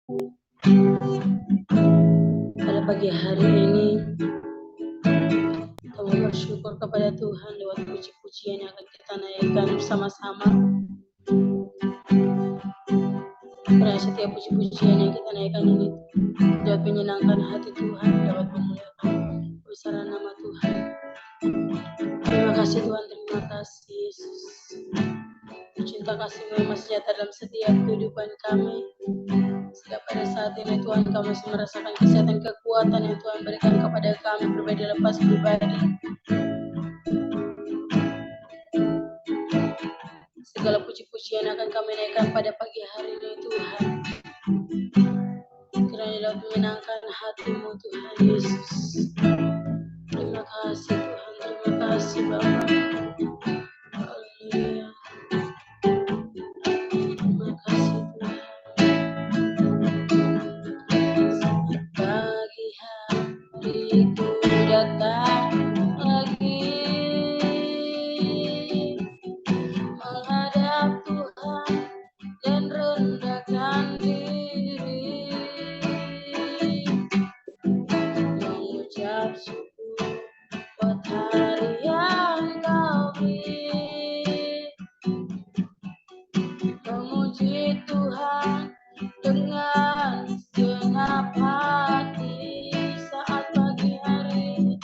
Pada pagi hari ini, kami bersyukur kepada Tuhan lewat puji-pujian yang akan kita naikkan bersama-sama. Karena setiap puji-pujian yang kita naikkan ini dapat menyenangkan hati Tuhan, dapat memuliakan kebesaran nama Tuhan. Terima kasih Tuhan, terima kasih Yesus. Cinta kasih-Mu yang masih nyata dalam setiap kehidupan kami. Sehingga pada saat ini Tuhan, kami masih merasakan kesehatan, kekuatan yang Tuhan berikan kepada kami pribadi lepas pribadi. Segala puji-pujian akan kami naikkan pada pagi hari ini Tuhan. Kiranya dapat menyenangkan hati-Mu Tuhan Yesus. Terima kasih Tuhan, terima kasih Bapa. Haleluya. Terima kasih Tuhan. Pagi hariku datang lagi menghadap Tuhan dan rendahkan diri, mengucap syukur buat hari yang Kau beri, memuji Tuhan dengan segenap hati saat pagi hari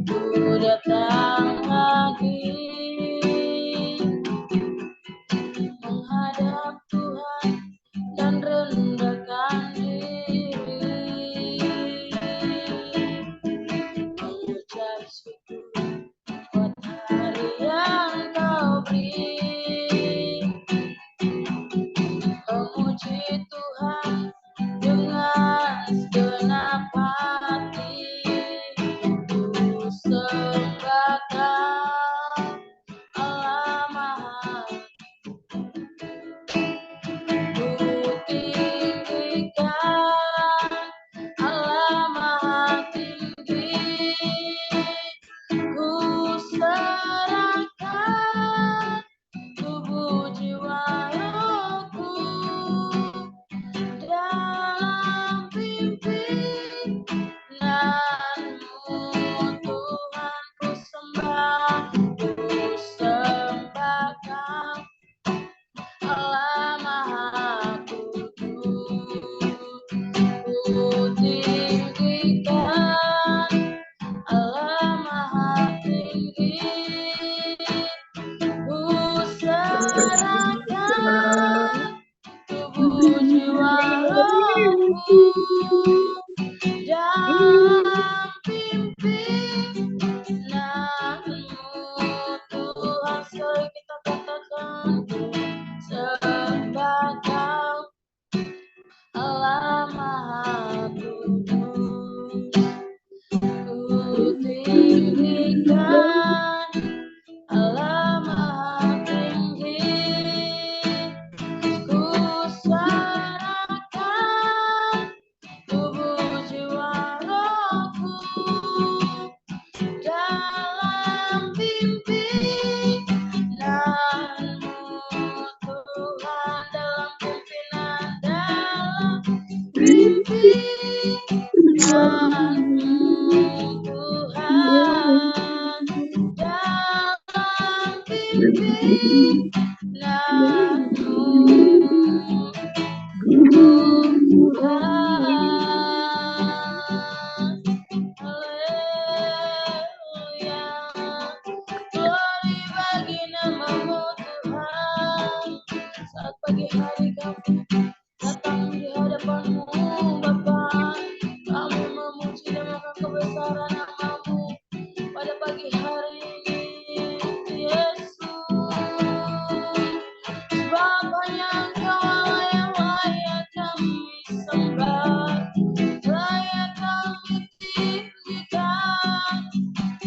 ku datang lagi menghadap Tuhan dan rendahkan diri, mengucap syukur buat hari yang Kau beri, memuji Tuhan dengan segenap hati. Ku sembah Kau, Allah Maha, ku tinggikan Allah Maha tinggi. Ku serahkan tubuh jiwa rohku dalam pimpinan-Mu Tuhan. Ku sembah Kau, Allah Maha Kudus. Ku tinggikan Allah Maha tinggi. Ku serahkan tubuh jiwa rohku dalam pimpinan-Mu Tuhan. Sekali kita katakan, sembah Kau, Allah Maha Kudus. Ku tinggikan Allah Maha tinggi. Ku serahkan tubuh jiwa rohku dalam pimpinan-Mu Tuhan, dalam pimpinan-Mu Tuhan, dalam pimpinan-Mu Tuhan. Haleluya. Glory bagi nama-Mu Tuhan. Saat pagi hari kami datang di hadapan-Mu Bapa, kami memuji dan mengaku kebesaran nama-Mu pada pagi hari ini Yesus. Sebab hanya Engkau Allah yang layak kami sembah, layak kami tinggikan.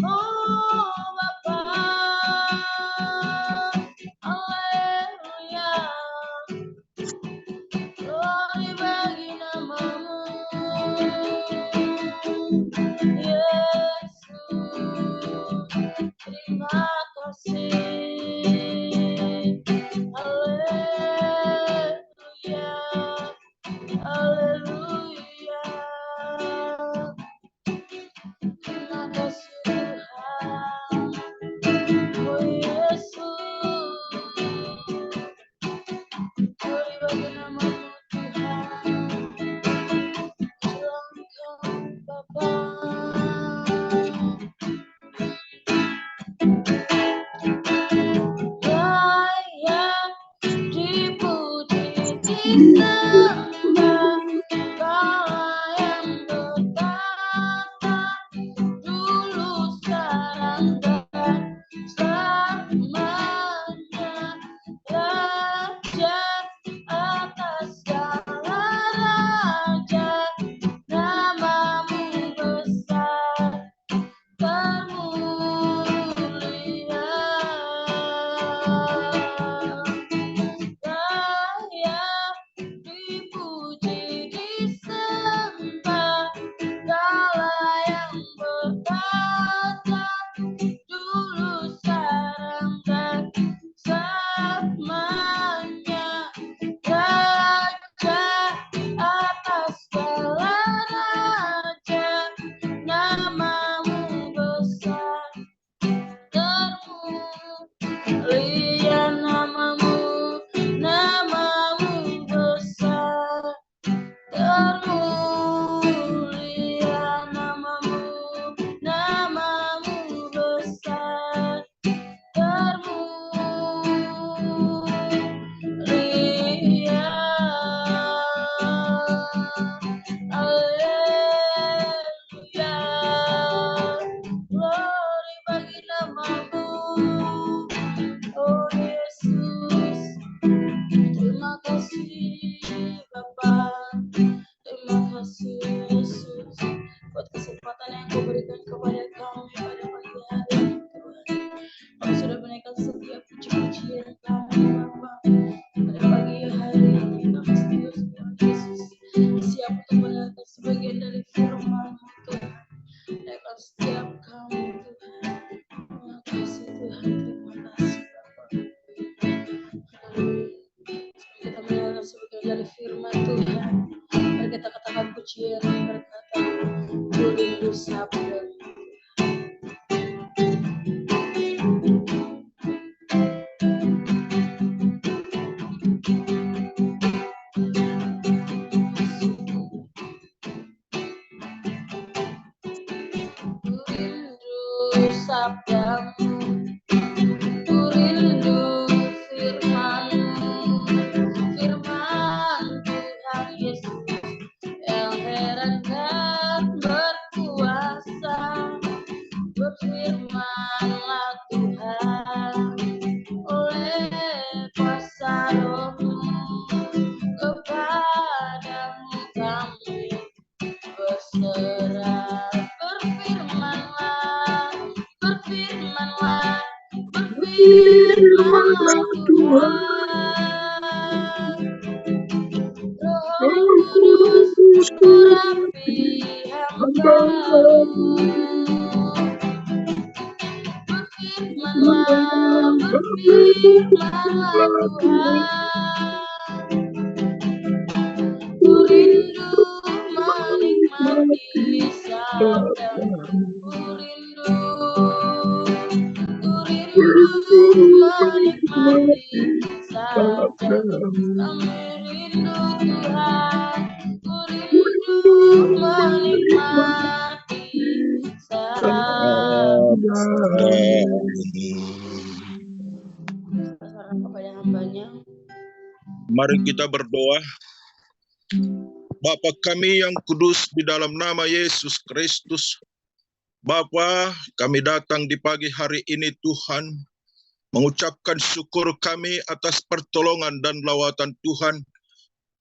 Oh Bapa, haleluya. bagi nama-Mu Tuhan. Selamat Bapa. Layak dipuji, disembah, Kau yang bertata dulu, sekarang dan selamanya. Raja atas segala raja, nama-Mu besar termulia. Layak dipuji, disembah, Kaulah yang bertata dulu, sekarang dan selamanya. Raja atas segala raja, nama-Mu besar termulia. Nama-Mu, nama-Mu besar termulia. Nama-Mu, nama-Mu besar termulia. Haleluya. Glory bagi nama-Mu, oh Yesus. Terima kasih Bapa, terima kasih Yesus buat kesempatan yang Kau berikan kepada kami pada pagi hari ini Tuhan. Kau sudah menaikkan setiap puji-pujian kami Bapa. Pada pagi hari ini kami setia Tuhan Yesus siap untuk mendengarkan sebagian dari firman-Mu Tuhan. Menaikkan setiap kami Tuhan. Terima kasih Tuhan, terima kasih Bapa. Haleluya. Kita mendengar sebagian dari firman Tuhan. Mari kita katakan pujian yang berkata, Ku rindu sabda. Ku rindu sabda-Mu, ku rindu firman-Mu, firman Tuhan Yesus yang heran dan berkuasa. Berfirmanlah Tuhan oleh kuasa Roh-Mu, kepadamu kami berserah. Berfirmanlah, berfirmanlah, berfirmanlah Tuhan. Roh Kudus urapi hamba-Mu. Berfirmanlah, berfirmanlah Tuhan. Ku rindu menikmati sabda-Mu. Ku rindu menikmati sabda-Mu. Kami rindu Tuhan, ku rindu menikmati sabda-Mu. Kepada hambanya. Mari kita berdoa. Bapa kami yang kudus, di dalam nama Yesus Kristus, Bapa, kami datang di pagi hari ini Tuhan, mengucapkan syukur kami atas pertolongan dan lawatan Tuhan.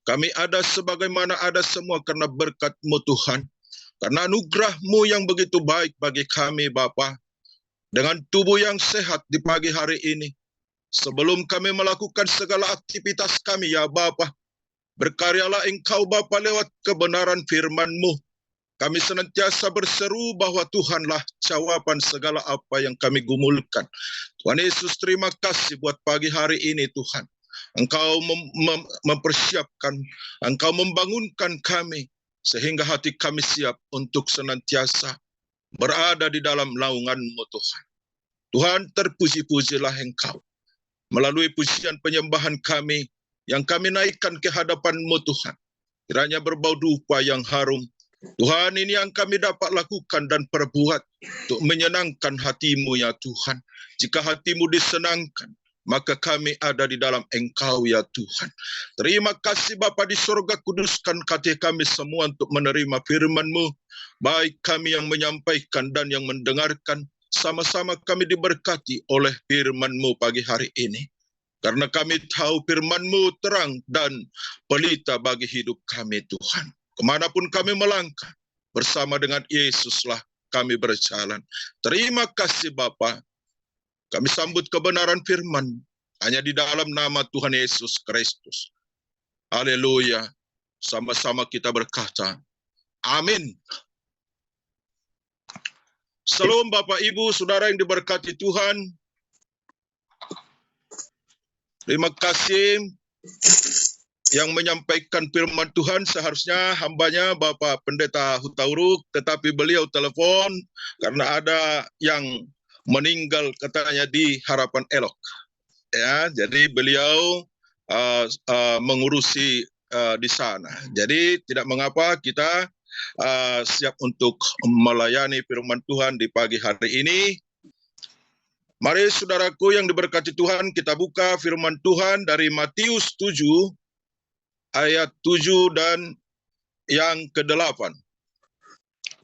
Kami ada sebagaimana ada semua karena berkat-Mu Tuhan, karena anugerah-Mu yang begitu baik bagi kami Bapa. Dengan tubuh yang sehat di pagi hari ini, sebelum kami melakukan segala aktivitas kami ya Bapa, berkaryalah Engkau Bapa lewat kebenaran firman-Mu. Kami senantiasa berseru bahwa Tuhanlah jawaban segala apa yang kami gumulkan. Tuhan Yesus, terima kasih buat pagi hari ini Tuhan. Engkau mempersiapkan, Engkau membangunkan kami, sehingga hati kami siap untuk senantiasa berada di dalam naungan-Mu Tuhan. Tuhan, terpuji-pujilah Engkau. Melalui pujian penyembahan kami, yang kami naikkan ke hadapan-Mu Tuhan. Kiranya berbau dupa yang harum. Tuhan, ini yang kami dapat lakukan dan perbuat untuk menyenangkan hati-Mu ya Tuhan. Jika hati-Mu disenangkan, maka kami ada di dalam Engkau ya Tuhan. Terima kasih Bapa di sorga, kuduskan hati kami semua untuk menerima firman-Mu. Baik kami yang menyampaikan dan yang mendengarkan, sama-sama kami diberkati oleh firman-Mu pagi hari ini. Karena kami tahu firman-Mu terang dan pelita bagi hidup kami Tuhan. Kemanapun kami melangkah, bersama dengan Yesuslah kami berjalan. Terima kasih Bapa. Kami sambut kebenaran firman hanya di dalam nama Tuhan Yesus Kristus. Haleluya. Sama-sama kita berkata, amin. Salam Bapak Ibu, Saudara yang diberkati Tuhan. Terima kasih yang menyampaikan firman Tuhan, seharusnya hambanya Bapak Pendeta Hutauruk, tetapi beliau telepon karena ada yang meninggal katanya di Harapan Elok. Ya, jadi beliau mengurusi di sana. Jadi tidak mengapa, kita siap untuk melayani firman Tuhan di pagi hari ini. Mari saudaraku yang diberkati Tuhan, kita buka firman Tuhan dari Matius 7 ayat 7 dan yang ke-8.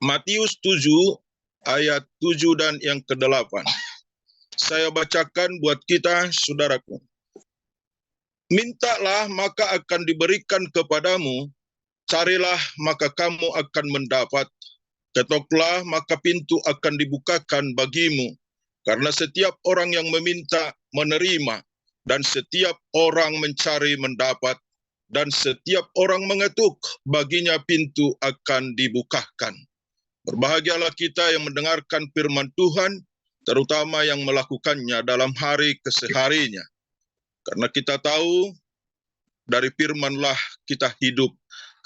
Matius 7 ayat 7 dan yang ke-8. Saya bacakan buat kita, saudaraku. Mintalah maka akan diberikan kepadamu, carilah maka kamu akan mendapat, ketoklah maka pintu akan dibukakan bagimu. Karena setiap orang yang meminta menerima, dan setiap orang mencari mendapat, dan setiap orang mengetuk, baginya pintu akan dibukakan. Berbahagialah kita yang mendengarkan firman Tuhan, terutama yang melakukannya dalam hari keseharinya. Karena kita tahu dari firman-Lah kita hidup,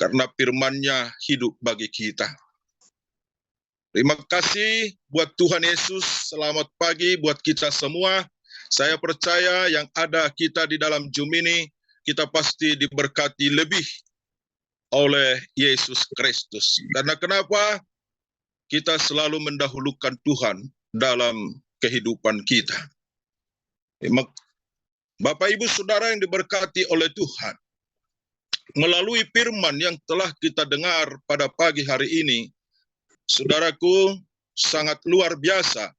karena firman-Nya hidup bagi kita. Terima kasih buat Tuhan Yesus, selamat pagi buat kita semua. Saya percaya yang ada kita di dalam Zoom ini, kita pasti diberkati lebih oleh Yesus Kristus. Karena kenapa? Kita selalu mendahulukan Tuhan dalam kehidupan kita. Bapak Ibu Saudara yang diberkati oleh Tuhan, melalui firman yang telah kita dengar pada pagi hari ini, saudaraku, sangat luar biasa.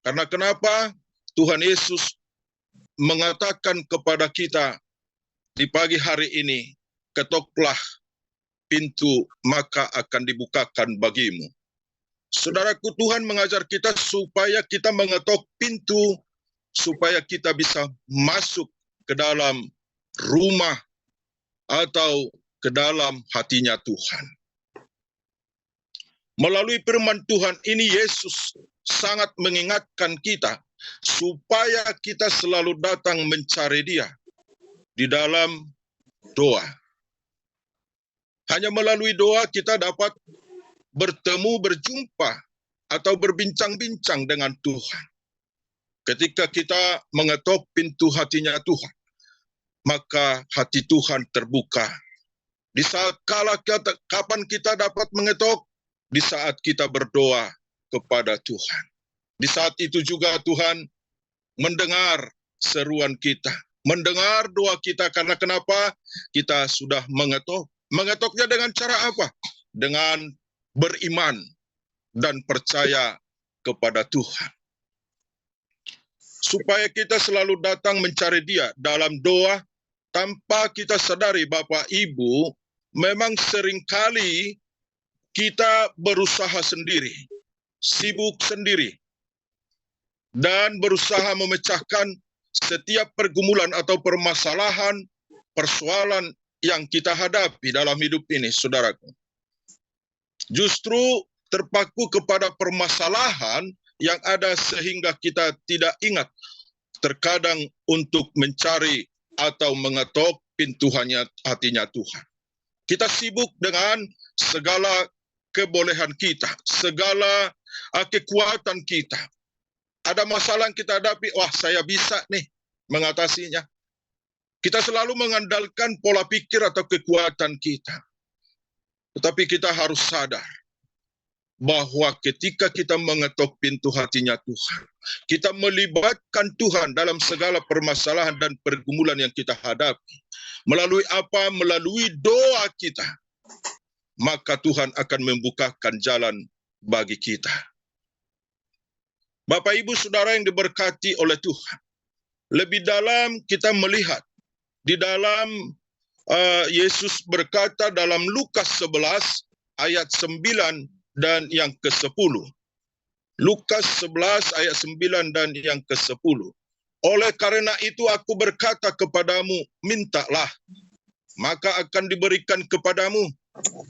Karena kenapa? Tuhan Yesus mengatakan kepada kita di pagi hari ini, ketoklah pintu maka akan dibukakan bagimu. Saudaraku, Tuhan mengajar kita supaya kita mengetok pintu, supaya kita bisa masuk ke dalam rumah atau ke dalam hatinya Tuhan. Melalui firman Tuhan ini, Yesus sangat mengingatkan kita supaya kita selalu datang mencari Dia di dalam doa. Hanya melalui doa kita dapat bertemu, berjumpa, atau berbincang-bincang dengan Tuhan. Ketika kita mengetok pintu hatinya Tuhan, maka hati Tuhan terbuka. Di saat kapan kita dapat mengetok? Di saat kita berdoa kepada Tuhan. Di saat itu juga Tuhan mendengar seruan kita, mendengar doa kita. Karena kenapa? Kita sudah mengetok. Mengetoknya dengan cara apa? Dengan beriman dan percaya kepada Tuhan. Supaya kita selalu datang mencari Dia dalam doa, tanpa kita sadari Bapak Ibu, memang seringkali kita berusaha sendiri, sibuk sendiri, dan berusaha memecahkan setiap pergumulan atau permasalahan, persoalan yang kita hadapi dalam hidup ini, saudaraku. Justru terpaku kepada permasalahan yang ada sehingga kita tidak ingat terkadang untuk mencari atau mengetok pintu hatinya Tuhan. Kita sibuk dengan segala kebolehan kita, segala kekuatan kita. Ada masalah yang kita hadapi, wah saya bisa nih mengatasinya. Kita selalu mengandalkan pola pikir atau kekuatan kita. Tetapi kita harus sadar bahwa ketika kita mengetok pintu hatinya Tuhan, kita melibatkan Tuhan dalam segala permasalahan dan pergumulan yang kita hadapi. Melalui apa? Melalui doa kita. Maka Tuhan akan membukakan jalan bagi kita. Bapak, Ibu, Saudara yang diberkati oleh Tuhan. Lebih dalam kita melihat di dalam Yesus berkata dalam Lukas 11 ayat 9 dan yang ke-10. Lukas 11 ayat 9 dan yang ke-10. Oleh karena itu aku berkata kepadamu, mintalah, maka akan diberikan kepadamu.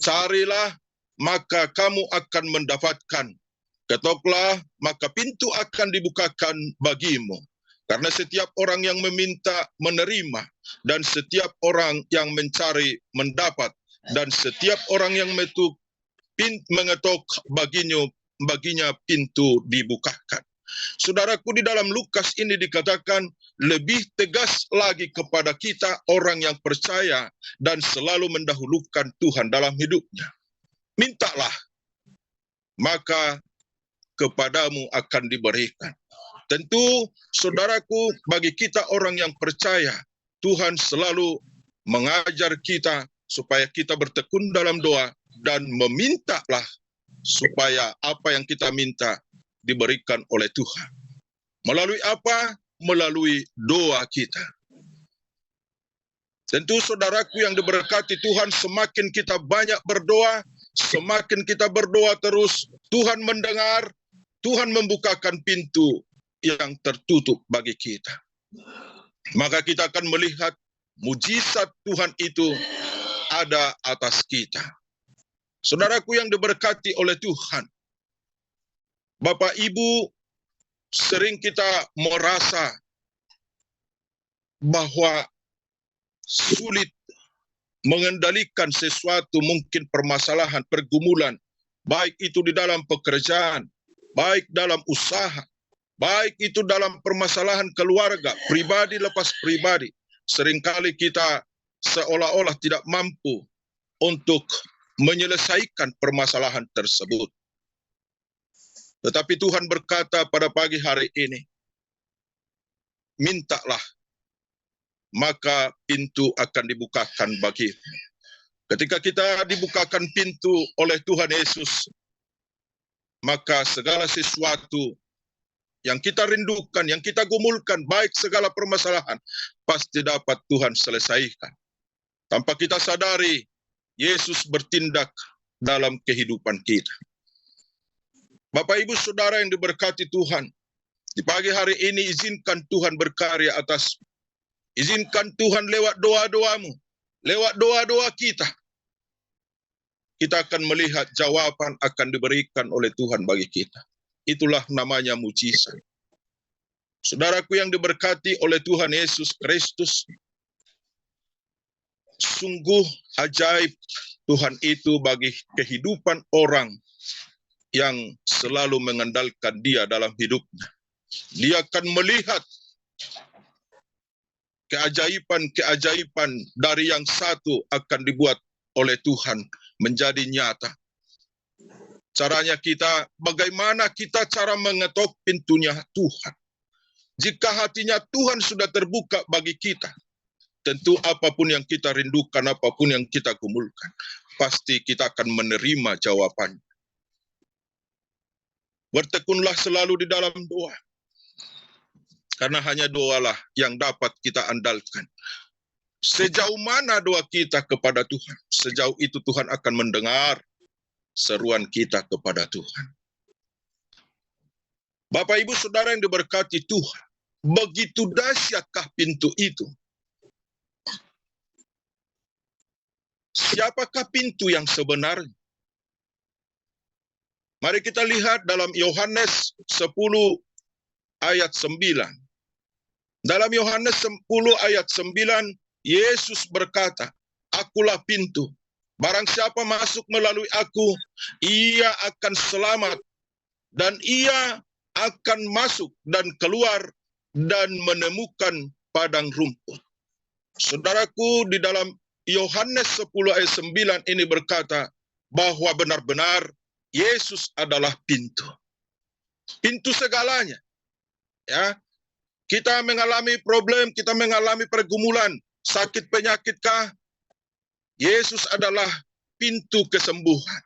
Carilah, maka kamu akan mendapatkan. Ketoklah, maka pintu akan dibukakan bagimu. Karena setiap orang yang meminta menerima, dan setiap orang yang mencari mendapat, dan setiap orang yang mengetok baginya pintu dibukakan. Saudaraku, di dalam Lukas ini dikatakan lebih tegas lagi kepada kita orang yang percaya dan selalu mendahulukan Tuhan dalam hidupnya. Mintalah, maka kepadamu akan diberikan. Tentu, saudaraku, bagi kita orang yang percaya, Tuhan selalu mengajar kita supaya kita bertekun dalam doa dan memintalah supaya apa yang kita minta diberikan oleh Tuhan. Melalui apa? Melalui doa kita. Tentu, saudaraku yang diberkati Tuhan, semakin kita banyak berdoa, semakin kita berdoa terus, Tuhan mendengar, Tuhan membukakan pintu yang tertutup bagi kita. Maka kita akan melihat mujizat Tuhan itu ada atas kita. Saudaraku yang diberkati oleh Tuhan, Bapak Ibu, sering kita merasa bahwa sulit mengendalikan sesuatu, mungkin permasalahan, pergumulan, baik itu di dalam pekerjaan, baik dalam usaha, baik itu dalam permasalahan keluarga, pribadi lepas pribadi. Seringkali kita seolah-olah tidak mampu untuk menyelesaikan permasalahan tersebut. Tetapi Tuhan berkata pada pagi hari ini, mintalah, maka pintu akan dibukakan bagimu. Ketika kita dibukakan pintu oleh Tuhan Yesus, maka segala sesuatu yang kita rindukan, yang kita gumulkan, baik segala permasalahan, pasti dapat Tuhan selesaikan. Tanpa kita sadari, Yesus bertindak dalam kehidupan kita. Bapak, Ibu, Saudara yang diberkati Tuhan, di pagi hari ini izinkan Tuhan berkarya atasmu. Izinkan Tuhan lewat doa-doamu, lewat doa-doa kita. Kita akan melihat jawaban akan diberikan oleh Tuhan bagi kita. Itulah namanya mujizat. Saudaraku yang diberkati oleh Tuhan Yesus Kristus, sungguh ajaib Tuhan itu bagi kehidupan orang yang selalu mengandalkan Dia dalam hidupnya. Dia akan melihat keajaiban-keajaiban dari yang satu akan dibuat oleh Tuhan menjadi nyata. Caranya kita, bagaimana kita cara mengetok pintunya Tuhan. Jika hatinya Tuhan sudah terbuka bagi kita, tentu apapun yang kita rindukan, apapun yang kita gumulkan, pasti kita akan menerima jawabannya. Bertekunlah selalu di dalam doa. Karena hanya doalah yang dapat kita andalkan. Sejauh mana doa kita kepada Tuhan, sejauh itu Tuhan akan mendengar seruan kita kepada Tuhan. Bapak, Ibu, Saudara yang diberkati Tuhan, begitu dahsyatkah pintu itu? Siapakah pintu yang sebenarnya? Mari kita lihat dalam Yohanes 10 ayat 9. Dalam Yohanes 10 ayat 9, Yesus berkata, akulah pintu. Barang siapa masuk melalui aku, ia akan selamat. Dan ia akan masuk dan keluar dan menemukan padang rumput. Saudaraku, di dalam Yohanes 10 ayat 9 ini berkata bahwa benar-benar Yesus adalah pintu. Pintu segalanya. Ya, kita mengalami problem, kita mengalami pergumulan, sakit penyakitkah? Yesus adalah pintu kesembuhan.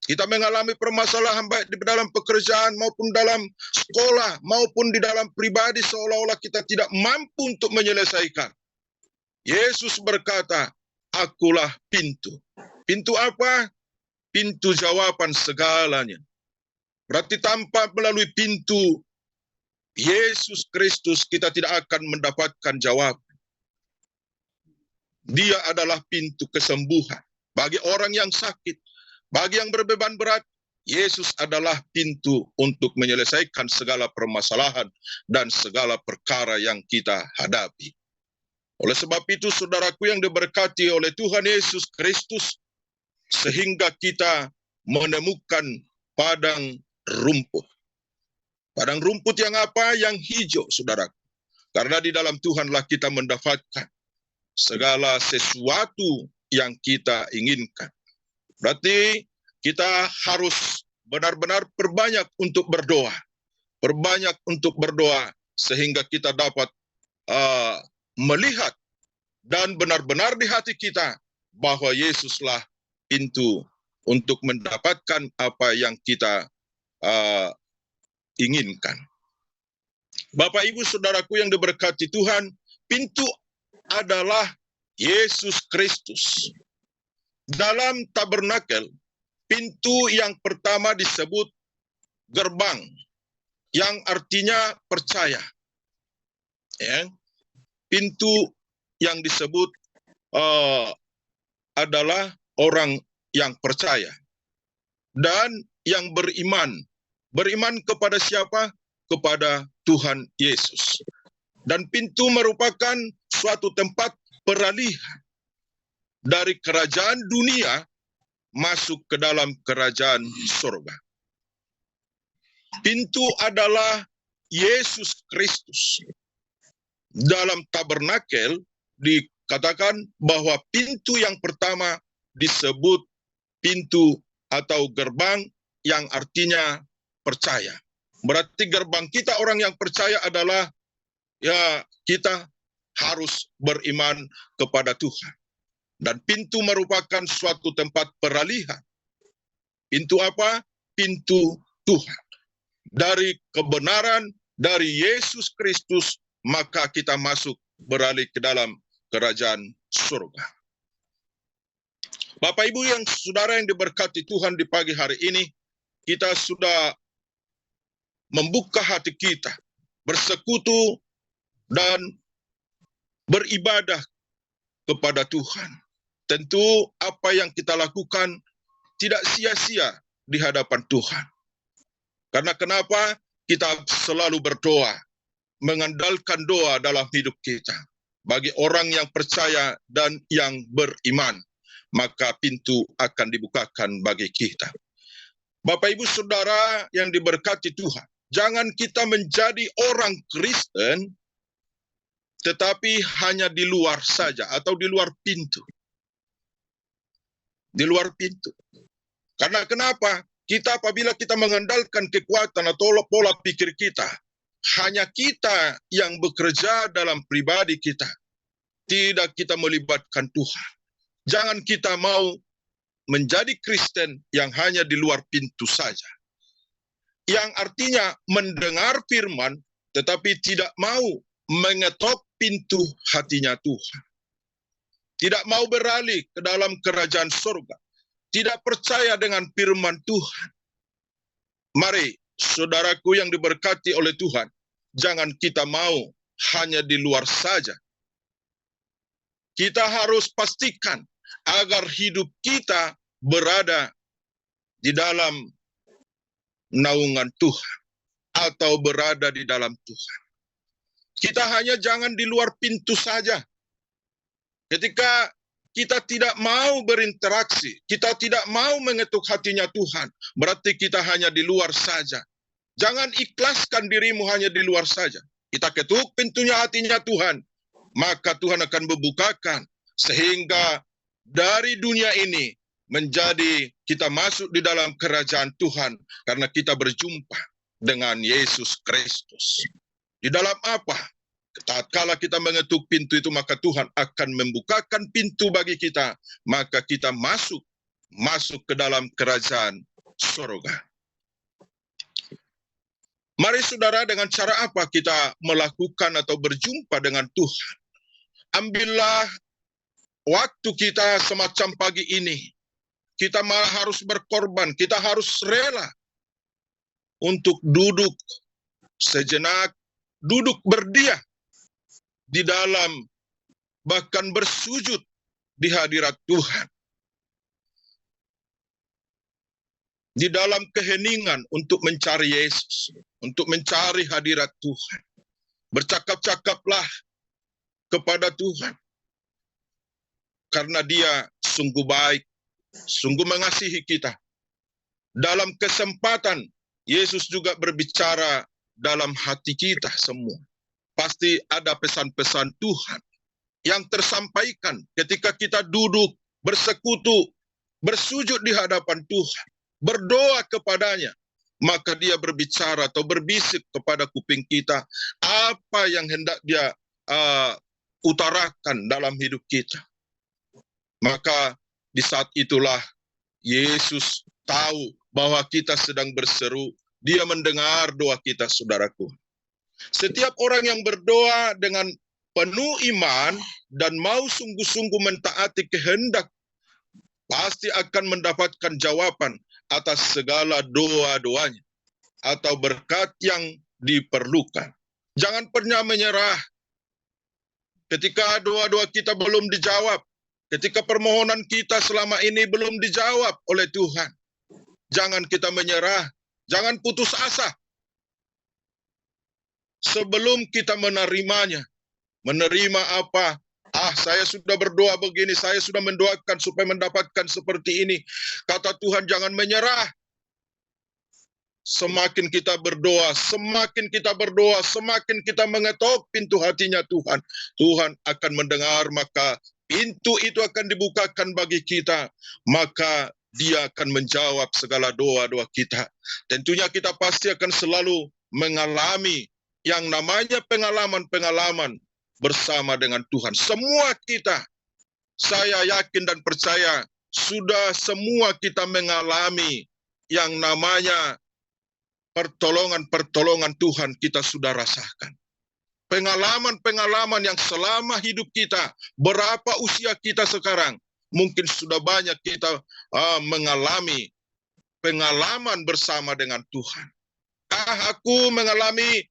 Kita mengalami permasalahan baik di dalam pekerjaan maupun dalam sekolah maupun di dalam pribadi seolah-olah kita tidak mampu untuk menyelesaikan. Yesus berkata, akulah pintu. Pintu apa? Pintu jawaban segalanya. Berarti tanpa melalui pintu Yesus Kristus kita tidak akan mendapatkan jawaban. Dia adalah pintu kesembuhan. Bagi orang yang sakit, bagi yang berbeban berat, Yesus adalah pintu untuk menyelesaikan segala permasalahan dan segala perkara yang kita hadapi. Oleh sebab itu, saudaraku yang diberkati oleh Tuhan Yesus Kristus, sehingga kita menemukan padang rumput. Padang rumput yang apa? Yang hijau, saudaraku. Karena di dalam Tuhanlah kita mendapatkan segala sesuatu yang kita inginkan. Berarti kita harus benar-benar perbanyak untuk berdoa. Perbanyak untuk berdoa sehingga kita dapat melihat dan benar-benar di hati kita bahwa Yesuslah pintu untuk mendapatkan apa yang kita inginkan. Bapak, Ibu, Saudaraku yang diberkati Tuhan, pintu adalah Yesus Kristus. Dalam tabernakel, pintu yang pertama disebut gerbang, yang artinya percaya. Ya. Pintu yang disebut adalah orang yang percaya dan yang beriman. Beriman kepada siapa? Kepada Tuhan Yesus. Dan pintu merupakan suatu tempat peralihan dari kerajaan dunia masuk ke dalam kerajaan surga. Pintu adalah Yesus Kristus. Dalam tabernakel dikatakan bahwa pintu yang pertama disebut pintu atau gerbang yang artinya percaya. Berarti gerbang kita orang yang percaya adalah ya kita harus beriman kepada Tuhan. Dan pintu merupakan suatu tempat peralihan. Pintu apa? Pintu Tuhan. Dari kebenaran dari Yesus Kristus, maka kita masuk beralih ke dalam kerajaan surga. Bapak Ibu yang saudara yang diberkati Tuhan di pagi hari ini, kita sudah membuka hati kita, bersekutu dan beribadah kepada Tuhan. Tentu apa yang kita lakukan tidak sia-sia di hadapan Tuhan. Karena kenapa? Kita selalu berdoa, mengandalkan doa dalam hidup kita. Bagi orang yang percaya dan yang beriman, maka pintu akan dibukakan bagi kita. Bapak Ibu Saudara yang diberkati Tuhan, jangan kita menjadi orang Kristen tetapi hanya di luar saja atau di luar pintu. Di luar pintu. Karena kenapa? Kita apabila kita mengandalkan kekuatan atau pola pikir kita, hanya kita yang bekerja dalam pribadi kita. Tidak kita melibatkan Tuhan. Jangan kita mau menjadi Kristen yang hanya di luar pintu saja. Yang artinya mendengar firman tetapi tidak mau mengetok pintu hatinya Tuhan. Tidak mau beralih ke dalam kerajaan surga. Tidak percaya dengan firman Tuhan. Mari, saudaraku yang diberkati oleh Tuhan, jangan kita mau hanya di luar saja. Kita harus pastikan agar hidup kita berada di dalam naungan Tuhan atau berada di dalam Tuhan. Kita hanya jangan di luar pintu saja. Ketika kita tidak mau berinteraksi, kita tidak mau mengetuk hatinya Tuhan, berarti kita hanya di luar saja. Jangan ikhlaskan dirimu hanya di luar saja. Kita ketuk pintunya hatinya Tuhan. maka Tuhan akan membukakan sehingga dari dunia ini menjadi kita masuk di dalam kerajaan Tuhan karena kita berjumpa dengan Yesus Kristus. Di dalam apa? Tatkala kita mengetuk pintu itu, maka Tuhan akan membukakan pintu bagi kita, maka kita masuk ke dalam kerajaan surga. Mari saudara, dengan cara apa kita melakukan atau berjumpa dengan Tuhan? Ambillah waktu kita semacam pagi ini. Kita malah harus berkorban, kita harus rela untuk duduk sejenak, duduk berdiam di dalam, bahkan bersujud di hadirat Tuhan. Di dalam keheningan untuk mencari Yesus, untuk mencari hadirat Tuhan. Bercakap-cakaplah kepada Tuhan. Karena Dia sungguh baik, sungguh mengasihi kita. Dalam kesempatan, Yesus juga berbicara dalam hati kita semua. Pasti ada pesan-pesan Tuhan yang tersampaikan ketika kita duduk, bersekutu, bersujud di hadapan Tuhan, berdoa kepadanya, maka Dia berbicara atau berbisik kepada kuping kita apa yang hendak Dia utarakan dalam hidup kita. Maka di saat itulah Yesus tahu bahwa kita sedang berseru. Dia mendengar doa kita, saudaraku. Setiap orang yang berdoa dengan penuh iman dan mau sungguh-sungguh mentaati kehendak, pasti akan mendapatkan jawaban atas segala doa-doanya atau berkat yang diperlukan. Jangan pernah menyerah ketika doa-doa kita belum dijawab, ketika permohonan kita selama ini belum dijawab oleh Tuhan. Jangan kita menyerah, jangan putus asa. Sebelum kita menerimanya, menerima apa? Saya sudah berdoa begini, saya sudah mendoakan supaya mendapatkan seperti ini. Kata Tuhan, jangan menyerah. Semakin kita berdoa, semakin kita mengetok pintu hatinya Tuhan, Tuhan akan mendengar, maka pintu itu akan dibukakan bagi kita, maka Dia akan menjawab segala doa-doa kita. Tentunya kita pasti akan selalu mengalami yang namanya pengalaman-pengalaman bersama dengan Tuhan. Semua kita, saya yakin dan percaya, sudah semua kita mengalami yang namanya pertolongan Tuhan kita sudah rasakan. Pengalaman-pengalaman yang selama hidup kita, berapa usia kita sekarang, mungkin sudah banyak kita mengalami pengalaman bersama dengan Tuhan. Aku mengalami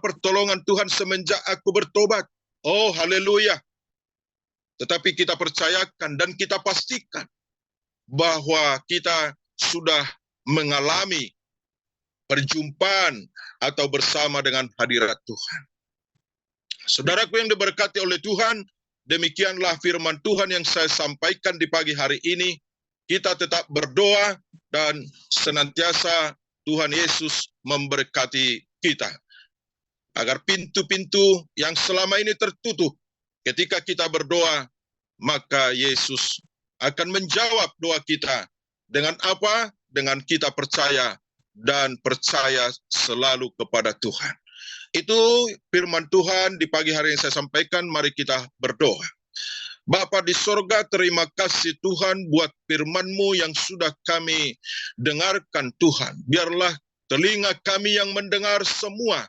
pertolongan Tuhan semenjak aku bertobat. Oh, haleluya. Tetapi kita percayakan dan kita pastikan bahwa kita sudah mengalami perjumpaan atau bersama dengan hadirat Tuhan. Saudaraku yang diberkati oleh Tuhan, demikianlah firman Tuhan yang saya sampaikan di pagi hari ini. Kita tetap berdoa dan senantiasa Tuhan Yesus memberkati kita. Agar pintu-pintu yang selama ini tertutup, ketika kita berdoa, maka Yesus akan menjawab doa kita. Dengan apa? Dengan kita percaya dan percaya selalu kepada Tuhan. Itu firman Tuhan di pagi hari yang saya sampaikan. Mari kita berdoa. Bapa di sorga, terima kasih Tuhan buat firman-Mu yang sudah kami dengarkan Tuhan. Biarlah telinga kami yang mendengar semua,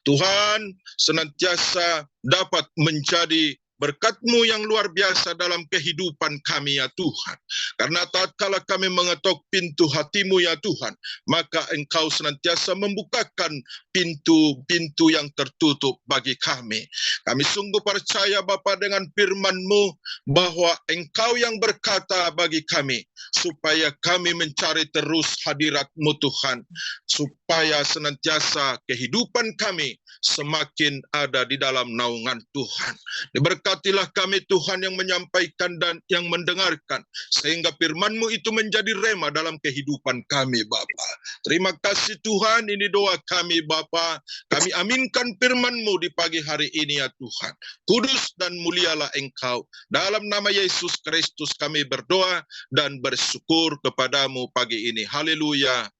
Tuhan, senantiasa dapat menjadi berkat-Mu yang luar biasa dalam kehidupan kami ya Tuhan. Karena tatkala kami mengetok pintu hati-Mu ya Tuhan, maka Engkau senantiasa membukakan pintu-pintu yang tertutup bagi kami. Kami sungguh percaya Bapa dengan firman-Mu bahwa Engkau yang berkata bagi kami, supaya kami mencari terus hadirat-Mu Tuhan, supaya senantiasa kehidupan kami semakin ada di dalam naungan Tuhan. Diberkatilah kami Tuhan yang menyampaikan dan yang mendengarkan, sehingga firman-Mu itu menjadi rema dalam kehidupan kami Bapa. Terima kasih Tuhan, ini doa kami Bapa. Kami aminkan firman-Mu di pagi hari ini ya Tuhan. Kudus dan mulialah Engkau. Dalam nama Yesus Kristus kami berdoa dan bersyukur kepadamu pagi ini. Haleluya.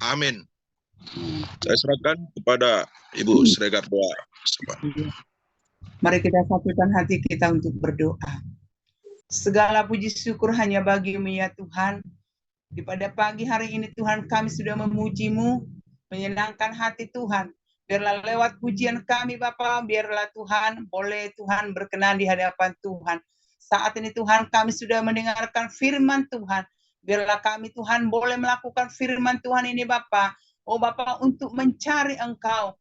Amin. Saya serahkan kepada Ibu Sregar doa. Mari kita satukan hati kita untuk berdoa. Segala puji syukur hanya bagi-Mu ya Tuhan. Di pada pagi hari ini Tuhan kami sudah memuji-Mu, menyenangkan hati Tuhan. Biarlah lewat pujian kami Bapa, biarlah Tuhan boleh Tuhan berkenan di hadapan Tuhan. Saat ini Tuhan kami sudah mendengarkan firman Tuhan. Biarlah kami Tuhan boleh melakukan firman Tuhan ini Bapa. Oh Bapa, untuk mencari Engkau.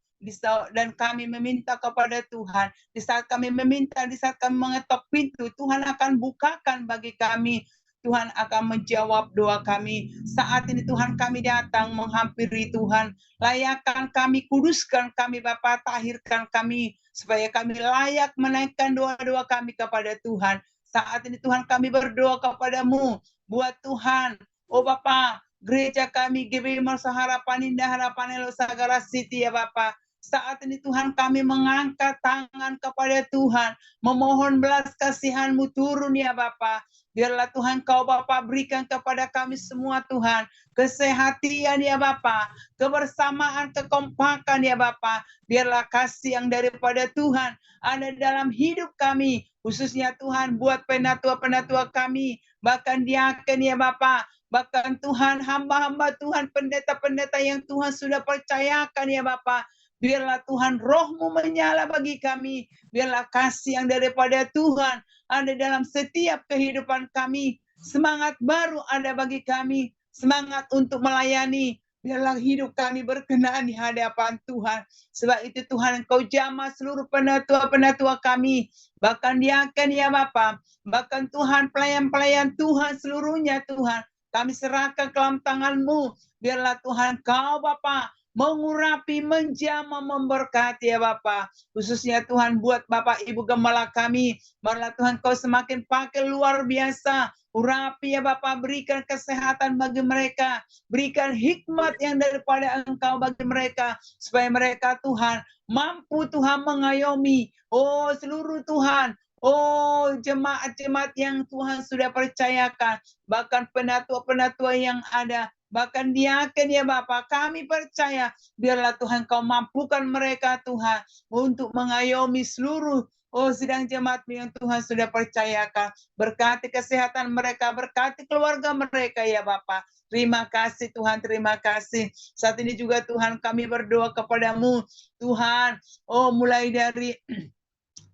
Dan kami meminta kepada Tuhan. Di saat kami meminta, di saat kami mengetok pintu, Tuhan akan bukakan bagi kami. Tuhan akan menjawab doa kami. Saat ini Tuhan kami datang menghampiri Tuhan. Layakkan kami, kuduskan kami Bapa, tahirkan kami. Supaya kami layak menaikkan doa-doa kami kepada Tuhan. Saat ini Tuhan kami berdoa kepadamu. Buat Tuhan, oh Bapa, gereja kami GBI Masa Harapan Indah Harapan Elo Sagara City ya Bapa. Saat ini Tuhan kami mengangkat tangan kepada Tuhan. Memohon belas kasihan-Mu turun ya Bapa. Biarlah Tuhan Kau Bapa berikan kepada kami semua Tuhan. Kesehatan ya Bapa. Kebersamaan, kekompakan ya Bapa. Biarlah kasih yang daripada Tuhan ada dalam hidup kami. Khususnya Tuhan buat penatua-penatua kami. Bahkan diaken ya Bapa. Bahkan Tuhan hamba-hamba Tuhan, pendeta-pendeta yang Tuhan sudah percayakan ya Bapa. Biarlah Tuhan roh-Mu menyala bagi kami. Biarlah kasih yang daripada Tuhan ada dalam setiap kehidupan kami. Semangat baru ada bagi kami. Semangat untuk melayani. Biarlah hidup kami berkenan di hadapan Tuhan. Sebab itu Tuhan Engkau jamah seluruh penatua-penatua kami. Bahkan diaken ya Bapa. Bahkan Tuhan pelayan-pelayan Tuhan seluruhnya Tuhan. Kami serahkan ke dalam tangan-Mu. Biarlah Tuhan Kau Bapa mengurapi, menjamah, memberkati ya Bapa. Khususnya Tuhan buat Bapak Ibu Gembala kami. Biarlah Tuhan Kau semakin pakai luar biasa. Urapi ya Bapa, berikan kesehatan bagi mereka. Berikan hikmat yang daripada Engkau bagi mereka. Supaya mereka Tuhan mampu Tuhan mengayomi. Oh seluruh Tuhan. Oh jemaat-jemaat yang Tuhan sudah percayakan. Bahkan penatua-penatua yang ada. Bahkan diaken ya Bapa, kami percaya biarlah Tuhan Kau mampukan mereka Tuhan untuk mengayomi seluruh sidang jemaat yang Tuhan sudah percayakan. Berkati kesehatan mereka, berkati keluarga mereka ya Bapa. Terima kasih Tuhan, terima kasih. Saat ini juga Tuhan kami berdoa kepadamu Tuhan. Oh mulai dari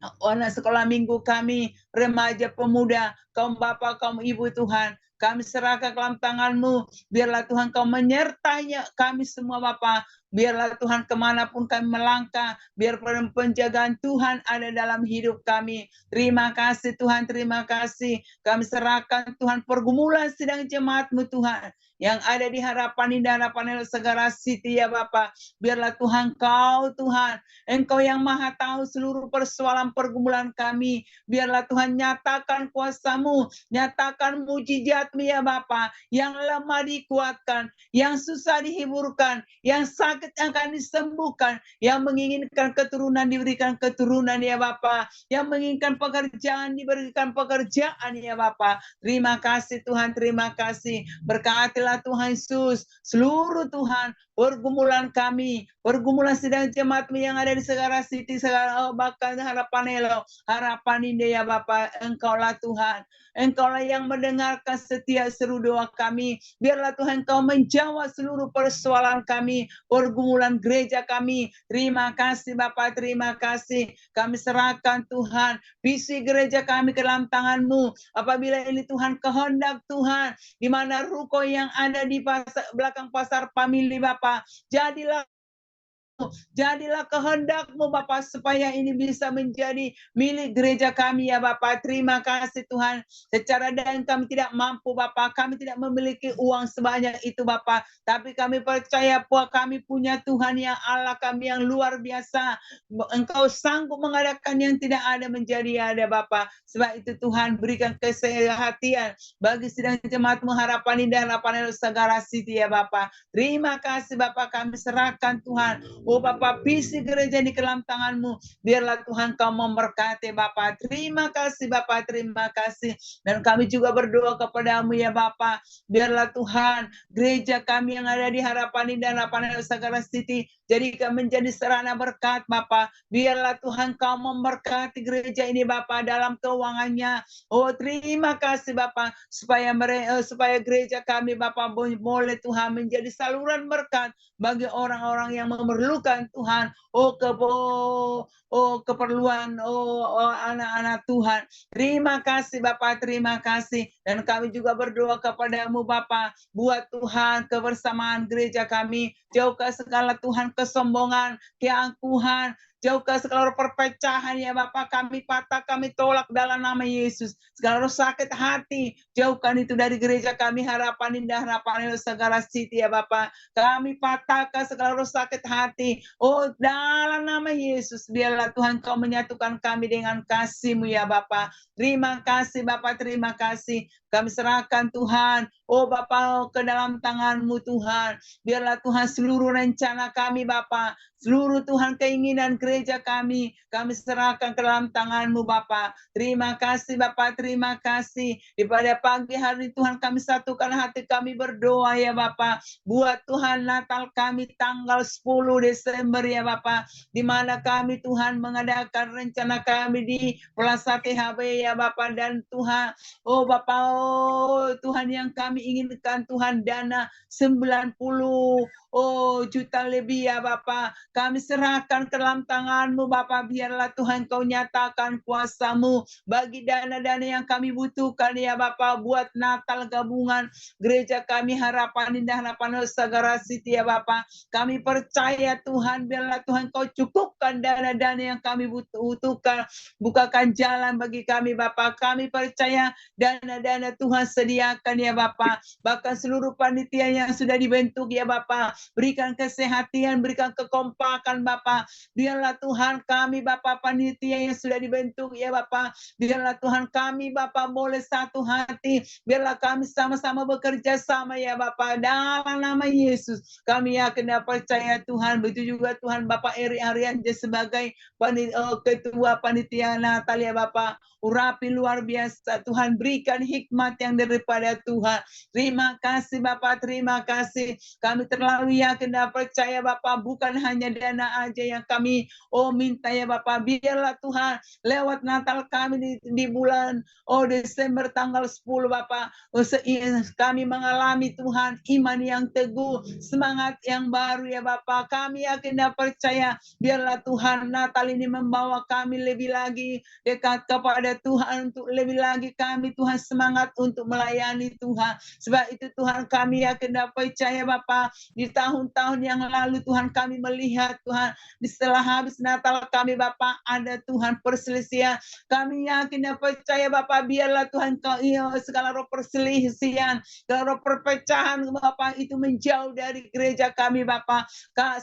anak sekolah minggu kami, remaja pemuda, kaum Bapa, kaum Ibu Tuhan. Kami serahkan ke dalam tangan-Mu. Biarlah Tuhan Kau menyertai kami semua Bapa. Biarlah Tuhan kemanapun kami melangkah. Biar penjagaan Tuhan ada dalam hidup kami. Terima kasih Tuhan, terima kasih. Kami serahkan Tuhan pergumulan sidang jemaat-Mu Tuhan. Yang ada di Harapan Indah, Harapan Elo Sagara City ya Bapa. Biarlah Tuhan Kau Tuhan. Engkau yang maha tahu seluruh persoalan pergumulan kami. Biarlah Tuhan nyatakan kuasa-Mu. Nyatakan mujizat-Mu ya Bapa. Yang lemah dikuatkan. Yang susah dihiburkan. Yang sakit akan disembuhkan. Yang menginginkan keturunan diberikan keturunan ya Bapa. Yang menginginkan pekerjaan diberikan pekerjaan ya Bapa. Terima kasih Tuhan, terima kasih. Berkatilah Tuhan Yesus, seluruh Tuhan, pergumulan kami, pergumulan sidang jemaat-Mu yang ada di Sagara City, Sagara bahkan Harapan Elo, Harapan Indah ya Bapa. Engkaulah Tuhan, Engkaulah yang mendengarkan setiap seru doa kami. Biarlah Tuhan Engkau menjawab seluruh persoalan kami, pergumulan gereja kami. Terima kasih Bapa, terima kasih. Kami serahkan Tuhan, visi gereja kami ke dalam tangan-Mu. Apabila ini Tuhan kehendak Tuhan, di mana ruko yang ada di belakang pasar Pamili Bapa, jadilah Jadilah kehendak-Mu Bapa, supaya ini bisa menjadi milik gereja kami ya Bapa. Terima kasih Tuhan. Secara dan kami tidak mampu Bapa, kami tidak memiliki uang sebanyak itu Bapa, tapi kami percaya bahwa kami punya Tuhan yang Allah kami yang luar biasa. Engkau sanggup mengadakan yang tidak ada menjadi ada Bapa. Sebab itu Tuhan, berikan kesehatan bagi sidang jemaat Harapan Indah, Harapan Sagara City ya Bapa. Terima kasih Bapa, kami serahkan Tuhan. Oh Bapa, visi gereja di dalam tangan-Mu. Biarlah Tuhan Kau memberkati Bapa. Terima kasih Bapa, terima kasih. Dan kami juga berdoa kepada-Mu ya Bapa. Biarlah Tuhan, gereja kami yang ada di Harapan Indah, Harapan Sagara City, jadikan menjadi sarana berkat Bapa. Biarlah Tuhan Kau memberkati gereja ini Bapa dalam keuangannya. Oh terima kasih Bapa, supaya gereja kami Bapa boleh Tuhan menjadi saluran berkat bagi orang-orang yang memerlukan Tuhan. Keperluan anak-anak Tuhan. Terima kasih Bapa, terima kasih. Dan kami juga berdoa kepada-Mu Bapa, buat Tuhan kebersamaan gereja kami. Jauhkan segala Tuhan kesombongan, keangkuhan, jauhkan segala perpecahan ya Bapa, kami patah, kami tolak dalam nama Yesus. Segala sakit hati, jauhkan itu dari gereja kami Harapan Indah, Harapan Sagara City ya Bapa. Kami patahkan segala sakit hati. Oh dalam nama Yesus, biarlah Tuhan Kau menyatukan kami dengan kasih-Mu ya Bapa. Terima kasih Bapa, terima kasih. Kami serahkan Tuhan, oh Bapa, ke dalam tangan-Mu Tuhan. Biarlah Tuhan seluruh rencana kami Bapa, seluruh Tuhan keinginan gereja kami serahkan ke dalam tangan-Mu Bapa. Terima kasih Bapa, terima kasih. Di pada pagi hari Tuhan kami satukan hati kami berdoa ya Bapa. Buat Tuhan Natal kami tanggal 10 Desember ya Bapa. Di mana kami Tuhan mengadakan rencana kami di Plaza THB ya Bapa. Dan Tuhan, oh Bapa, oh Tuhan yang kami inginkan Tuhan dana 90 juta lebih ya Bapa. Kami serahkan ke dalam tangan-Mu Bapa. Biarlah Tuhan Kau nyatakan kuasa-Mu bagi dana-dana yang kami butuhkan ya Bapa. Buat Natal gabungan gereja kami Harapan Indah, Harapan Sagara City ya Bapa. Kami percaya Tuhan, biarlah Tuhan Kau cukupkan dana-dana yang kami butuhkan. Bukakan jalan bagi kami Bapa. Kami percaya dana-dana Tuhan sediakan ya Bapa. Bahkan seluruh panitia yang sudah dibentuk ya Bapa, berikan kesehatan, berikan kekompakan Bapa. Biarlah Tuhan kami Bapa panitia yang sudah dibentuk ya Bapa, biarlah Tuhan kami Bapa boleh satu hati. Biarlah kami sama-sama bekerja sama ya Bapa. Dalam nama Yesus kami yakin dan percaya Tuhan. Begitu juga Tuhan Bapak Eri Arianja sebagai ketua panitia Natal ya Bapa. Urapi luar biasa Tuhan, berikan hikmat yang daripada Tuhan. Terima kasih Bapak, terima kasih. Kami terlalu yakin dan percaya Bapak, bukan hanya dana aja yang kami minta ya Bapak. Biarlah Tuhan lewat Natal kami di bulan Desember tanggal 10 Bapak, kami mengalami Tuhan iman yang teguh, semangat yang baru ya Bapak. Kami yakin dan percaya, biarlah Tuhan Natal ini membawa kami lebih lagi dekat kepada Tuhan, untuk lebih lagi kami Tuhan semangat untuk melayani Tuhan. Sebab itu Tuhan kami yakin dan percaya Bapak, di tahun-tahun yang lalu Tuhan kami melihat Tuhan, setelah habis Natal kami Bapak ada Tuhan perselisihan. Kami yakin dan percaya Bapak, biarlah Tuhan segala roh perselisihan, segala roh perpecahan Bapak itu menjauh dari gereja kami Bapak.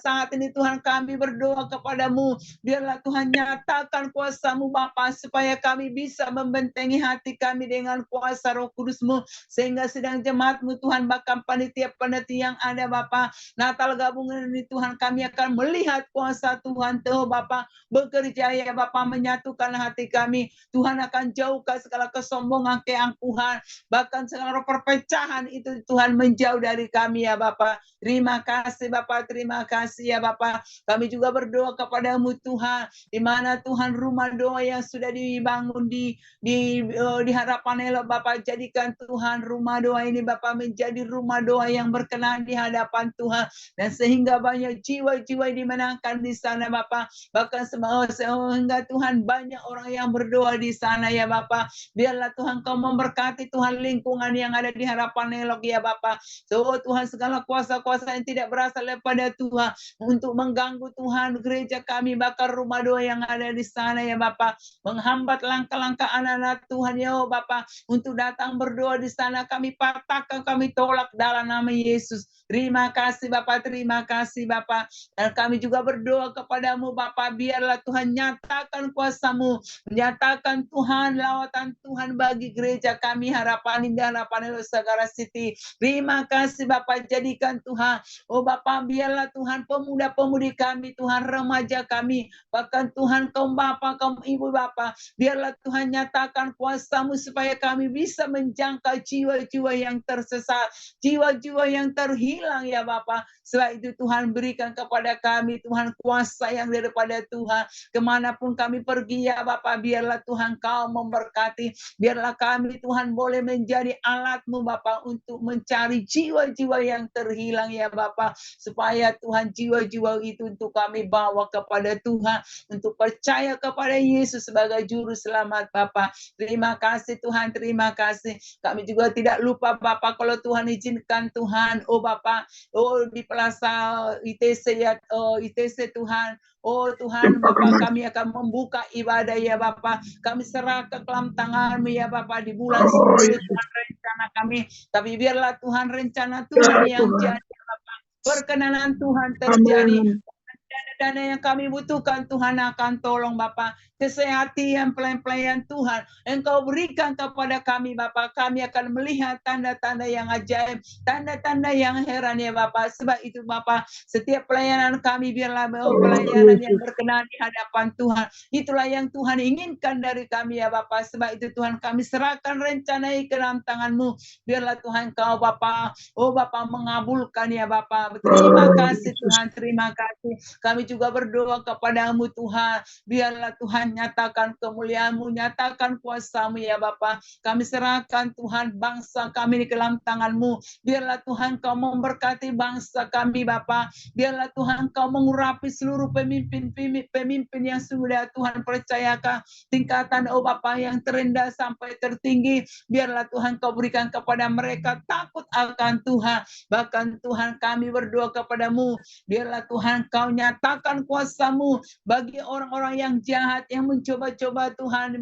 Saat ini Tuhan kami berdoa kepadamu, biarlah Tuhan nyatakan kuasa-Mu Bapak, supaya kami bisa membentengi hati kami dengan kuasa Roh Kudus-Mu, sehingga sedang jemaat-Mu Tuhan, bahkan panitia-panitia yang ada Bapak, Natal gabungan ini Tuhan kami akan melihat kuasa Tuhan Tuh Bapak bekerja ya Bapak, menyatukan hati kami. Tuhan akan jauhkan segala kesombongan, keangkuhan, bahkan segala perpecahan itu Tuhan menjauh dari kami ya Bapak. Terima kasih Bapak, terima kasih ya Bapak. Kami juga berdoa kepada-Mu Tuhan, di mana Tuhan rumah doa yang sudah dibangun di harapan Elo Bapak, jadikan Tuhan rumah doa ini Bapak menjadi rumah doa yang berkenan di hadapan Tuhan, dan sehingga banyak jiwa-jiwa dimenangkan di sana Bapak. Bapa. Bahkan sehingga Tuhan banyak orang yang berdoa di sana ya Bapa. Biarlah Tuhan Kau memberkati Tuhan lingkungan yang ada di Harapan Elok ya Bapa. So Tuhan segala kuasa-kuasa yang tidak berasal daripada Tuhan untuk mengganggu Tuhan gereja kami, bahkan rumah doa yang ada di sana ya Bapa. Menghambat langkah-langkah anak-anak Tuhan ya Bapa untuk datang berdoa di sana, kami patahkan, kami tolak dalam nama Yesus. Terima kasih Bapa, terima kasih Bapa. Dan kami juga berdoa kepadamu Bapa, biarlah Tuhan nyatakan kuasa-Mu, nyatakan Tuhan lawatan Tuhan bagi gereja kami Harapan Indah, Harapan Elok Sagara City. Terima kasih Bapa, jadikan Tuhan, oh Bapa, biarlah Tuhan pemuda-pemudi kami, Tuhan remaja kami, bahkan Tuhan kaum Bapa, kaum Ibu Bapa, biarlah Tuhan nyatakan kuasa-Mu supaya kami bisa menjangkau jiwa-jiwa yang tersesat, jiwa-jiwa yang terhilang ya Bapa. Setelah itu Tuhan berikan kepada kami Tuhan kuasa yang daripada Tuhan. Kemanapun kami pergi ya Bapa, biarlah Tuhan Kau memberkati. Biarlah kami Tuhan boleh menjadi alat-Mu Bapa untuk mencari jiwa-jiwa yang terhilang ya Bapa. Supaya Tuhan jiwa-jiwa itu untuk kami bawa kepada Tuhan. Untuk percaya kepada Yesus sebagai juru selamat Bapa. Terima kasih Tuhan, terima kasih. Kami juga tidak lupa Bapa, kalau Tuhan izinkan Tuhan, oh Bapa, oh di Plaza ITC ya, oh ITC Tuhan, oh Tuhan Bapa, kami akan membuka ibadah ya Bapa. Kami serah ke dalam tangan-Mu ya Bapa di bulan 10 Tuhan rencana kami. Tapi biarlah Tuhan rencana Tuhan yang jadi Bapa. Perkenanan Tuhan terjadi. Dana yang kami butuhkan Tuhan akan tolong Bapa. Kesehatan pelayan-pelayan Tuhan Engkau berikan kepada kami Bapa. Kami akan melihat tanda-tanda yang ajaib, tanda-tanda yang heran ya Bapa. Sebab itu Bapa, setiap pelayanan kami biarlah pelayanan yang berkenan di hadapan Tuhan. Itulah yang Tuhan inginkan dari kami ya Bapa. Sebab itu Tuhan kami serahkan rencanai ke dalam tangan-Mu. Biarlah Tuhan Kau Bapa, oh Bapa mengabulkan ya Bapa. Terima kasih Tuhan, terima kasih. Kami juga berdoa kepadamu Tuhan, biarlah Tuhan nyatakan kemuliaan-Mu, nyatakan kuasa-Mu ya Bapa. Kami serahkan Tuhan bangsa kami di dalam tangan-Mu. Biarlah Tuhan Kau memberkati bangsa kami Bapa. Biarlah Tuhan Kau mengurapi seluruh pemimpin yang sudah Tuhan percayakan tingkatan oh Bapa yang terendah sampai tertinggi. Biarlah Tuhan Kau berikan kepada mereka takut akan Tuhan. Bahkan Tuhan kami berdoa kepadamu, biarlah Tuhan Kau nyatakan kuasa-Mu bagi orang-orang yang jahat yang mencoba-coba Tuhan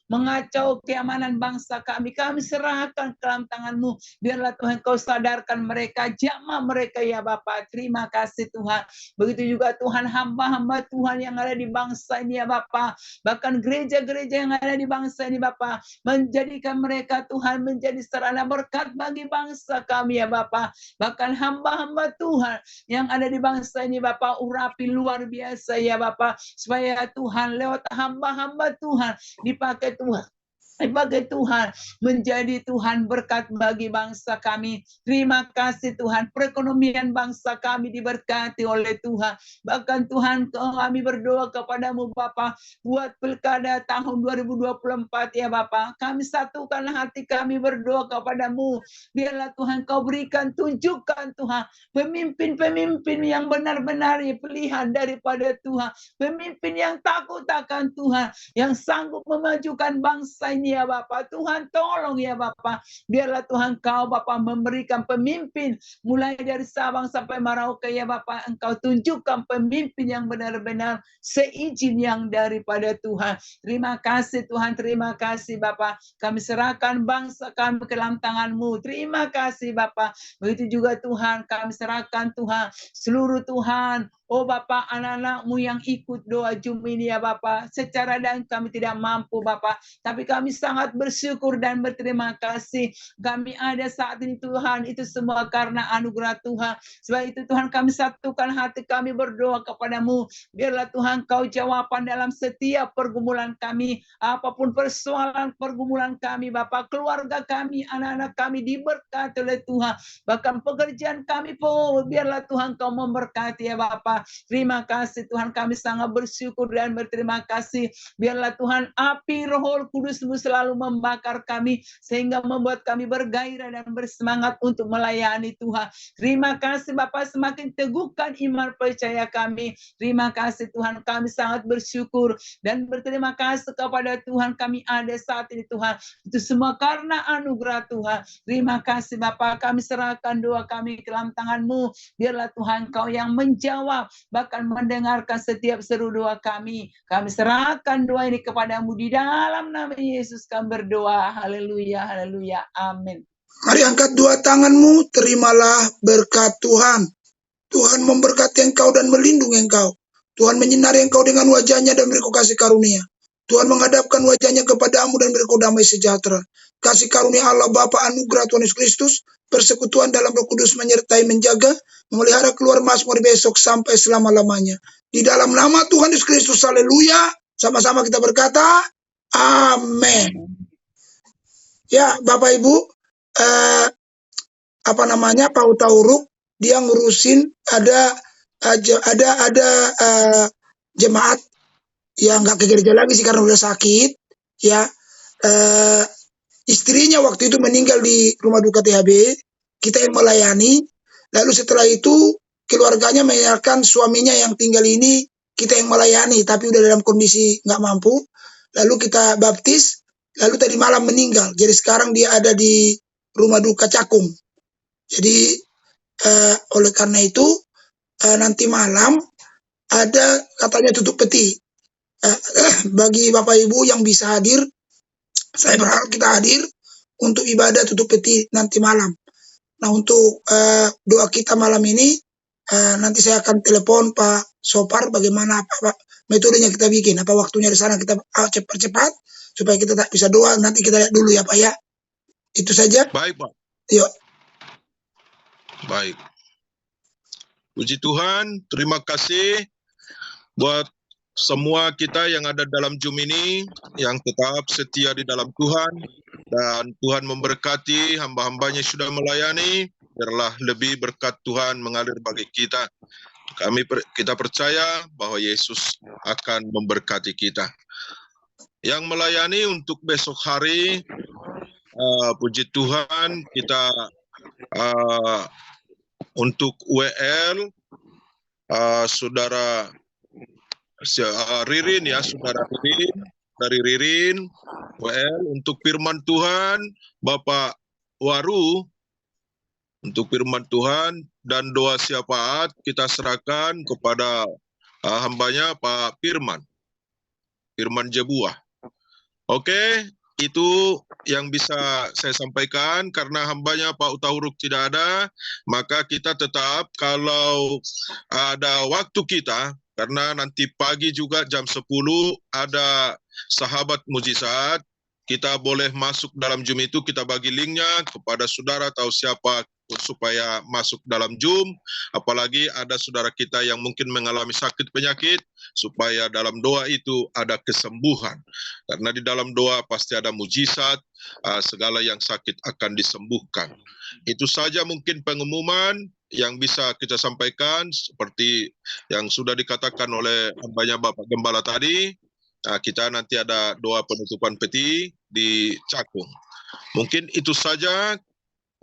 mengacau keamanan bangsa kami. Kami serahkan ke dalam tangan-Mu. Biarlah Tuhan Kau sadarkan mereka, jamah mereka ya Bapa. Terima kasih Tuhan. Begitu juga Tuhan hamba-hamba Tuhan yang ada di bangsa ini ya Bapa. Bahkan gereja-gereja yang ada di bangsa ini Bapa. Menjadikan mereka Tuhan menjadi sarana berkat bagi bangsa kami ya Bapa. Bahkan hamba-hamba Tuhan yang ada di bangsa ini Bapa, urapi luar biasa ya Bapa. Supaya Tuhan lewat hamba-hamba Tuhan dipakai Tuhan sebagai Tuhan menjadi Tuhan berkat bagi bangsa kami. Terima kasih Tuhan, perekonomian bangsa kami diberkati oleh Tuhan. Bahkan Tuhan kami berdoa kepadamu Bapa, buat pilkada tahun 2024 ya Bapa. Kami satukan hati kami berdoa kepadamu. Biarlah Tuhan Kau berikan, tunjukkan Tuhan pemimpin-pemimpin yang benar-benar pilihan daripada Tuhan. Pemimpin yang takut akan Tuhan, yang sanggup memajukan bangsa ini ya Bapa. Tuhan tolong ya Bapa. Biarlah Tuhan Kau Bapa memberikan pemimpin mulai dari Sabang sampai Merauke ya Bapa. Engkau tunjukkan pemimpin yang benar-benar seizin yang daripada Tuhan. Terima kasih Tuhan, terima kasih Bapa. Kami serahkan bangsa kami ke dalam tangan-Mu. Terima kasih Bapa. Begitu juga Tuhan, kami serahkan Tuhan seluruh Tuhan, oh Bapa, anak-anak-Mu yang ikut doa Zoom ini ya Bapa. Secara dan kami tidak mampu Bapa, tapi kami sangat bersyukur dan berterima kasih. Kami ada saat ini Tuhan, itu semua karena anugerah Tuhan. Sebab itu Tuhan kami satukan hati kami berdoa kepadamu. Biarlah Tuhan Kau jawaban dalam setiap pergumulan kami. Apapun pergumulan kami Bapa, keluarga kami, anak-anak kami diberkati oleh Tuhan. Bahkan pekerjaan kami pun biarlah Tuhan Kau memberkati ya Bapa. Terima kasih Tuhan, kami sangat bersyukur dan berterima kasih. Biarlah Tuhan api Roh Kudus-Mu selalu membakar kami sehingga membuat kami bergairah dan bersemangat untuk melayani Tuhan. Terima kasih Bapa, semakin teguhkan iman percaya kami. Terima kasih Tuhan, kami sangat bersyukur dan berterima kasih kepada Tuhan kami ada saat ini Tuhan. Itu semua karena anugerah Tuhan. Terima kasih Bapa, kami serahkan doa kami ke dalam tangan-Mu. Biarlah Tuhan Kau yang menjawab, bahkan mendengarkan setiap seru doa kami. Kami serahkan doa ini kepadamu di dalam nama Yesus kami berdoa. Haleluya, haleluya, amin. Mari angkat dua tanganmu, terimalah berkat Tuhan. Tuhan memberkati engkau dan melindungi engkau. Tuhan menyinari engkau dengan wajahnya dan beri kau kasih karunia. Tuhan menghadapkan wajahnya kepadamu dan beri kau damai sejahtera. Kasih karunia Allah Bapa, anugerah Tuhan Yesus Kristus, persekutuan dalam Roh Kudus menyertai, menjaga, memelihara keluar masuk dari besok sampai selama-lamanya. Di dalam nama Tuhan Yesus Kristus, haleluya. Sama-sama kita berkata, amin. Ya, Bapak Ibu, Pak Utauruk, dia ngurusin ada jemaat yang nggak ke gereja lagi sih karena udah sakit, ya. Istrinya waktu itu meninggal di rumah duka THB, kita yang melayani. Lalu setelah itu keluarganya menyerahkan suaminya yang tinggal ini, kita yang melayani, tapi udah dalam kondisi nggak mampu. Lalu kita baptis, lalu tadi malam meninggal. Jadi sekarang dia ada di rumah duka Cakung. Jadi oleh karena itu nanti malam ada katanya tutup peti. Bagi Bapak Ibu yang bisa hadir, saya berharap kita hadir untuk ibadah tutup peti nanti malam. Nah, untuk doa kita malam ini, nanti saya akan telepon Pak Sopar bagaimana apa metodenya kita bikin, apa waktunya di sana kita cepat-cepat supaya kita tak bisa doa. Nanti kita lihat dulu ya Pak ya. Itu saja. Baik Pak. Yuk. Baik. Puji Tuhan, terima kasih buat semua kita yang ada dalam Zoom ini, yang tetap setia di dalam Tuhan, dan Tuhan memberkati hamba-hambanya yang sudah melayani. Biarlah lebih berkat Tuhan mengalir bagi kita. Kita percaya bahwa Yesus akan memberkati kita. Yang melayani untuk besok hari, puji Tuhan, kita untuk WL, saudara Ririn ya, saudara Ririn, dari Ririn, WL, untuk firman Tuhan, Bapak Waru, untuk firman Tuhan, dan doa syafaat kita serahkan kepada hambanya Pak Firman Jebuah. Oke, itu yang bisa saya sampaikan. Karena hambanya Pak Utauruk tidak ada, maka kita tetap kalau ada waktu kita, karena nanti pagi juga jam 10 ada sahabat mujizat, kita boleh masuk dalam Zoom itu, kita bagi linknya kepada saudara atau siapa supaya masuk dalam Zoom. Apalagi ada saudara kita yang mungkin mengalami sakit penyakit, supaya dalam doa itu ada kesembuhan. Karena di dalam doa pasti ada mujizat, segala yang sakit akan disembuhkan. Itu saja mungkin pengumuman yang bisa kita sampaikan, seperti yang sudah dikatakan oleh hambanya Bapak Gembala tadi. Kita nanti ada doa penutupan peti di Cakung. Mungkin itu saja.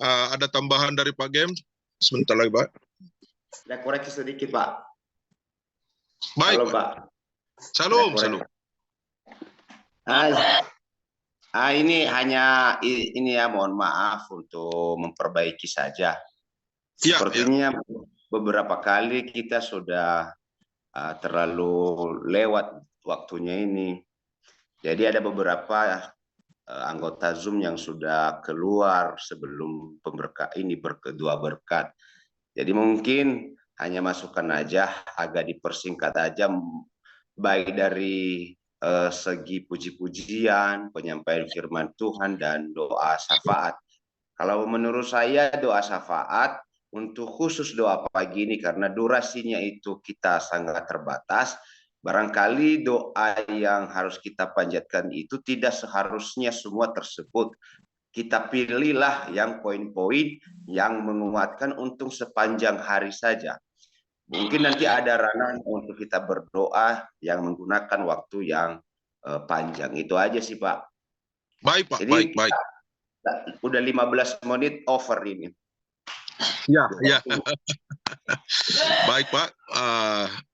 Ada tambahan dari Pak Gem? Sebentar lagi, Pak. Ada koreksi sedikit, Pak. Baik, halo, Pak. Salam. Ini hanya ini ya, mohon maaf untuk memperbaiki saja. Sepertinya beberapa kali kita sudah terlalu lewat waktunya ini. Jadi ada beberapa anggota Zoom yang sudah keluar sebelum dua berkat. Jadi mungkin hanya masukkan aja, agak dipersingkat aja, baik dari segi puji-pujian, penyampaian firman Tuhan, dan doa syafaat. Kalau menurut saya doa syafaat untuk khusus doa pagi ini, karena durasinya itu kita sangat terbatas, barangkali doa yang harus kita panjatkan itu tidak seharusnya semua tersebut. Kita pilihlah yang poin-poin yang menguatkan untuk sepanjang hari saja. Mungkin nanti ada ranah untuk kita berdoa yang menggunakan waktu yang panjang. Itu aja sih, Pak. Baik, Pak. Jadi Baik. Udah 15 menit over ini. Ya, ya. Baik, Pak.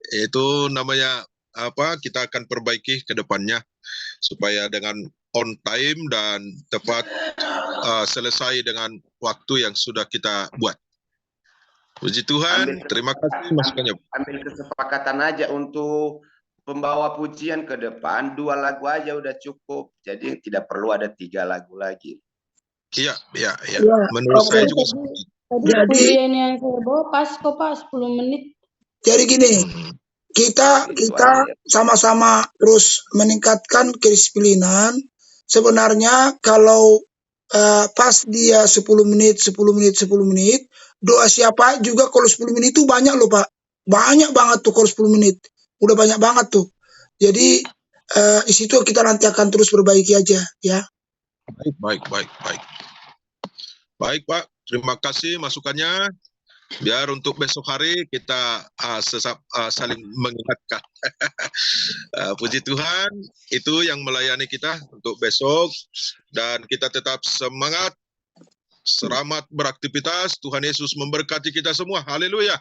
Itu namanya apa? Kita akan perbaiki ke depannya supaya dengan on time dan tepat selesai dengan waktu yang sudah kita buat. Puji Tuhan, terima kasih masukannya. Ambil kesepakatan aja untuk pembawa pujian ke depan, 2 lagu aja udah cukup. Jadi tidak perlu ada 3 lagu lagi. Iya. Menurut saya juga seperti itu. Tadi pujian yang saya bawa pas kok, Pak, 10 menit. Jadi gini, kita sama-sama terus meningkatkan kedisiplinan. Sebenarnya kalau pas dia 10 menit, doa siapa juga kalau 10 menit itu banyak loh, Pak. Banyak banget tuh kalau 10 menit. Udah banyak banget tuh. Jadi di situ kita nanti akan terus perbaiki aja ya. Baik. Baik, Pak. Terima kasih masukannya. Biar untuk besok hari kita saling mengingatkan. Puji Tuhan, itu yang melayani kita untuk besok. Dan kita tetap semangat, selamat beraktivitas. Tuhan Yesus memberkati kita semua. Haleluya.